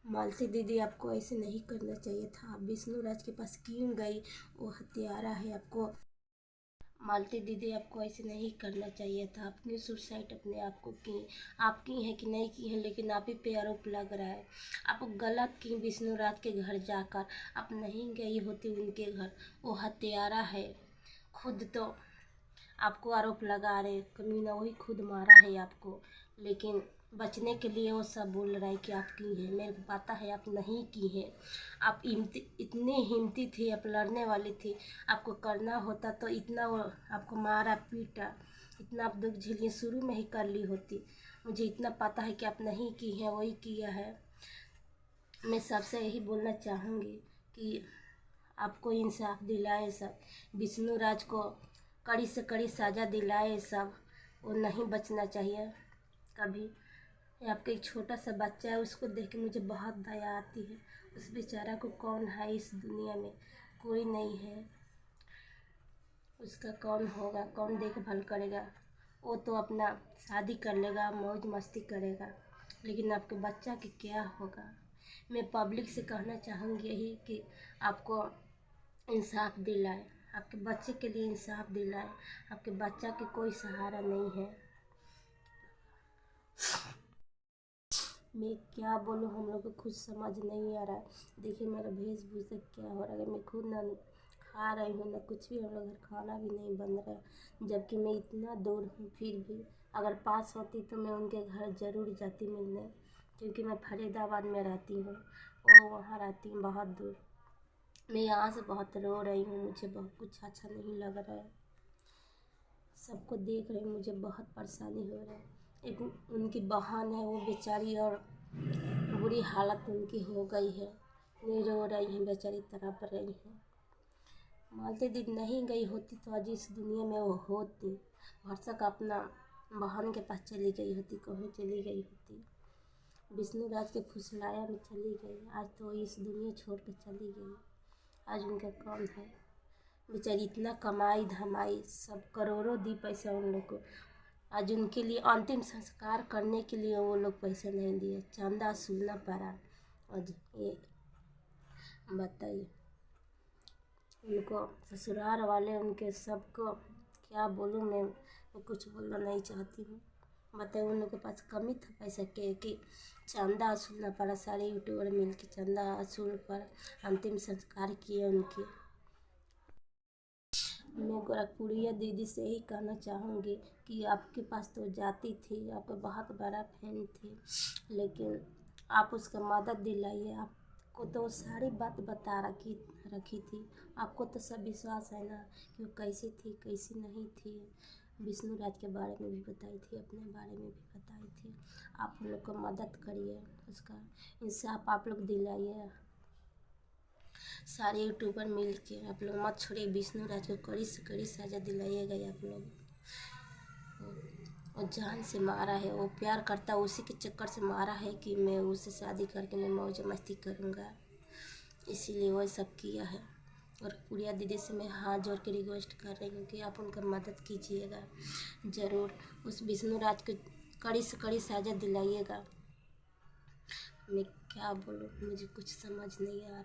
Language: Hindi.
मालती दीदी, आपको ऐसे नहीं करना चाहिए था। आप विष्णु राज के पास क्यों गई? वो हत्यारा है। आपको मालती दीदी, आपको ऐसे नहीं करना चाहिए था। आपने सुसाइड अपने आप को की। आप की है कि नहीं की है, लेकिन आप ही पे आरोप लग रहा है। आप गलत की विष्णु राज के घर जाकर। आप नहीं गई होती उनके घर। वो हत्यारा है। खुद तो आपको आरोप लगा रहे, कमीना वही खुद मारा है आपको। लेकिन बचने के लिए वो सब बोल रहा है कि आप की है। मेरे को पता है आप नहीं की है। आप इतनी हिम्मती थी, आप लड़ने वाली थी। आपको करना होता तो इतना वो आपको मारा पीटा, इतना आप दुख झेलिए शुरू में ही कर ली होती। मुझे इतना पता है कि आप नहीं की है, वही किया है। मैं सबसे यही बोलना चाहूँगी कि आपको इंसाफ दिलाए सब। विष्णु राज को कड़ी से कड़ी सज़ा दिलाए सब। वो नहीं बचना चाहिए कभी। ये आपका एक छोटा सा बच्चा है, उसको देख के मुझे बहुत दया आती है। उस बेचारा को कौन है इस दुनिया में? कोई नहीं है। उसका कौन होगा, कौन देखभाल करेगा? वो तो अपना शादी कर लेगा, मौज मस्ती करेगा, लेकिन आपके बच्चा की क्या होगा? मैं पब्लिक से कहना चाहूँगी यही कि आपको इंसाफ दिलाए, आपके बच्चे के लिए इंसाफ दिलाए। आपके बच्चा के कोई सहारा नहीं है। मैं क्या बोलूँ, हम लोग को खुद समझ नहीं आ रहा है। देखिए मेरा वेशभूषा क्या हो रहा है। मैं खुद ना खा रही हूँ ना कुछ भी। हम लोग घर खाना भी नहीं बन रहा है, जबकि मैं इतना दूर हूँ। फिर भी अगर पास होती तो मैं उनके घर ज़रूर जाती मिलने, क्योंकि मैं फरीदाबाद में रहती हूँ और वहाँ रहती हूँ बहुत दूर। मैं यहाँ से बहुत रो रही हूँ। मुझे बहुत कुछ अच्छा नहीं लग रहा है। सबको देख रही हूँ, मुझे बहुत परेशानी हो रहा है। एक उनकी बहन है, वो बेचारी और बुरी हालत उनकी हो गई है। नहीं रो रही हैं बेचारी, तड़प रही हैं। मालती दीदी नहीं गई होती तो आज इस दुनिया में वो होती। भरसक अपना बहन के पास चली गई होती, कहूँ चली गई होती। विष्णु राज के फुसलाया में चली गई। आज तो इस दुनिया छोड़ कर चली गई। आज उनका कौन है? बेचारी इतना कमाई धमाई, सब करोड़ों दी पैसा उन लोग को। आज उनके लिए अंतिम संस्कार करने के लिए वो लोग पैसे नहीं दिए, चंदा वसूलना पड़ा। आज ये बताइए, उनको ससुराल वाले उनके सबको क्या बोलूँ मैं कुछ बोलना नहीं चाहती हूँ। बताइए, उन लोग के पास कमी था पैसा के कि चंदा वसूलना पड़ा। सारे यूट्यूबर मिल के चंदा वसूल कर अंतिम संस्कार किए उनके। मैं गोरखपुरिया दीदी से ही कहना चाहूँगी कि आपके पास तो जाती थी, आपका बहुत बड़ा फैन थी, लेकिन आप उसका मदद दिलाइए। आपको तो सारी बात बता रखी थी। आपको तो सब विश्वास है ना कि वो कैसी थी कैसी नहीं थी। विष्णु राज के बारे में भी बताई थी, अपने बारे में भी बताई थी। आप लोग को मदद करिए, उसका इंसाफ आप लोग दिलाइए। सारे यूट्यूबर मिल के आप लोग मत छोड़िए। विष्णु राज को कड़ी से कड़ी सज़ा दिलाइएगा आप लोग। और जान से मारा है, वो प्यार करता, उसी के चक्कर से मारा है कि मैं उससे शादी करके मैं मौज मस्ती करूँगा, इसीलिए वो सब किया है। और पूरिया दीदी से मैं हाथ जोड़ के रिक्वेस्ट कर रही हूँ कि आप उनका मदद कीजिएगा ज़रूर। उस विष्णु राज को कड़ी से कड़ी सज़ा दिलाइएगा। मैं क्या बोलूँ, मुझे कुछ समझ नहीं आ रहा।